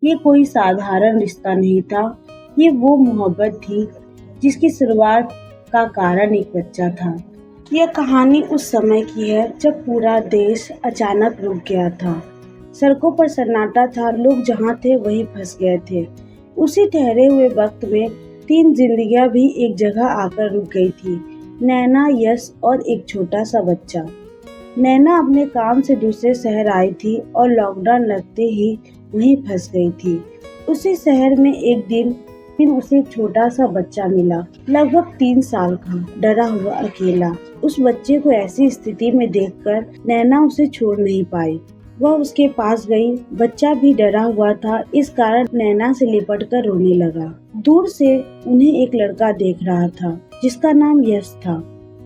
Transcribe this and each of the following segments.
ये कोई साधारण रिश्ता नहीं था, ये वो मोहब्बत थी जिसकी शुरुआत का कारण एक बच्चा था। यह कहानी उस समय की है जब पूरा देश अचानक रुक गया था। सड़कों पर सन्नाटा था, लोग जहाँ थे वहीं फंस गए थे। उसी ठहरे हुए वक्त में 3 जिंदगियां भी एक जगह आकर रुक गई थी। नैना, यश और एक छोटा सा बच्चा। नैना अपने काम से दूसरे शहर आई थी और लॉकडाउन लगते ही वहीं फंस गई थी। उसी शहर में एक दिन फिर उसे एक छोटा सा बच्चा मिला, लगभग 3 साल का, डरा हुआ, अकेला। उस बच्चे को ऐसी स्थिति में देखकर नैना उसे छोड़ नहीं पाई। वह उसके पास गई। बच्चा भी डरा हुआ था, इस कारण नैना से लिपटकर रोने लगा। दूर से उन्हें एक लड़का देख रहा था जिसका नाम यश था।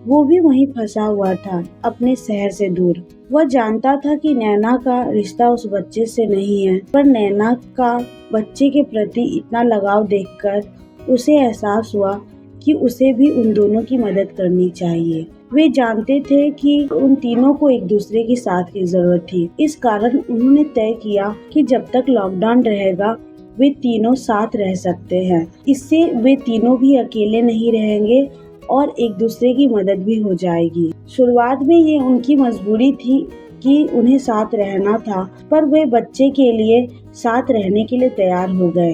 वो भी वहीं फंसा हुआ था, अपने शहर से दूर। वह जानता था कि नैना का रिश्ता उस बच्चे से नहीं है, पर नैना का बच्चे के प्रति इतना लगाव देखकर उसे एहसास हुआ कि उसे भी उन दोनों की मदद करनी चाहिए। वे जानते थे कि उन तीनों को एक दूसरे के साथ की जरूरत थी। इस कारण उन्होंने तय किया कि जब तक लॉकडाउन रहेगा वे तीनों साथ रह सकते हैं। इससे वे तीनों भी अकेले नहीं रहेंगे और एक दूसरे की मदद भी हो जाएगी। शुरुआत में ये उनकी मजबूरी थी कि उन्हें साथ रहना था, पर वे बच्चे के लिए साथ रहने के लिए तैयार हो गए।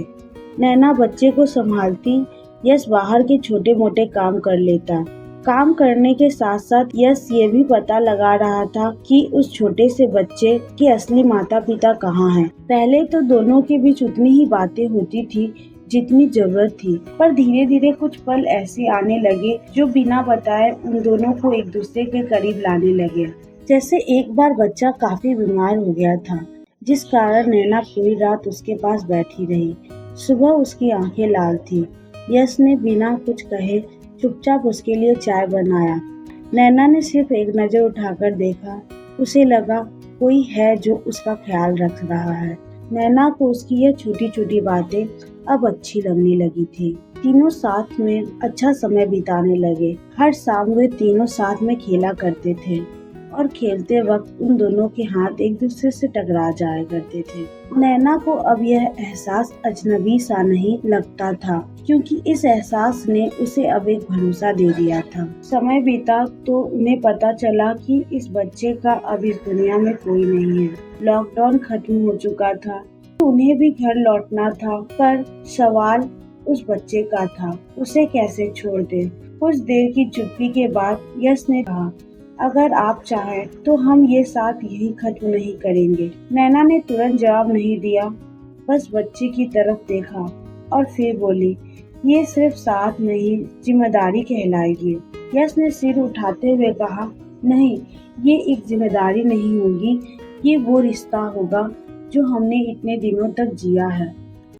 नैना बच्चे को संभालती, यश बाहर के छोटे मोटे काम कर लेता। काम करने के साथ साथ यश ये भी पता लगा रहा था कि उस छोटे से बच्चे के असली माता पिता कहाँ हैं। पहले तो दोनों के बीच उतनी ही बातें होती थी जितनी जरूरत थी, पर धीरे धीरे कुछ पल ऐसे आने लगे जो बिना बताए उन दोनों को एक दूसरे के करीब लाने लगे। जैसे एक बार बच्चा काफी बीमार हो गया था, जिस कारण नैना पूरी रात उसके पास बैठी रही। सुबह उसकी आंखें लाल थी। यश ने बिना कुछ कहे चुपचाप उसके लिए चाय बनाया। नैना ने सिर्फ एक नजर उठाकर देखा। उसे लगा कोई है जो उसका ख्याल रख रहा है। नैना को उसकी यह छोटी छोटी बातें अब अच्छी लगने लगी थी। तीनों साथ में अच्छा समय बिताने लगे। हर शाम वे तीनों साथ में खेला करते थे और खेलते वक्त उन दोनों के हाथ एक दूसरे से टकरा जाया करते थे। नैना को अब यह एहसास अजनबी सा नहीं लगता था, क्योंकि इस एहसास ने उसे अब एक भरोसा दे दिया था। समय बीता तो उन्हें पता चला कि इस बच्चे का अब इस दुनिया में कोई नहीं है। लॉकडाउन खत्म हो चुका था, उन्हें भी घर लौटना था, पर सवाल उस बच्चे का था, उसे कैसे छोड़ दे। कुछ देर की चुप्पी के बाद यश ने कहा, अगर आप चाहें तो हम ये साथ यही खत्म नहीं करेंगे। नैना ने तुरंत जवाब नहीं दिया, बस बच्चे की तरफ देखा और फिर बोली, ये सिर्फ साथ नहीं जिम्मेदारी कहलाएगी। यश ने सिर उठाते हुए कहा, नहीं, ये एक जिम्मेदारी नहीं होगी, ये वो रिश्ता होगा जो हमने इतने दिनों तक जिया है।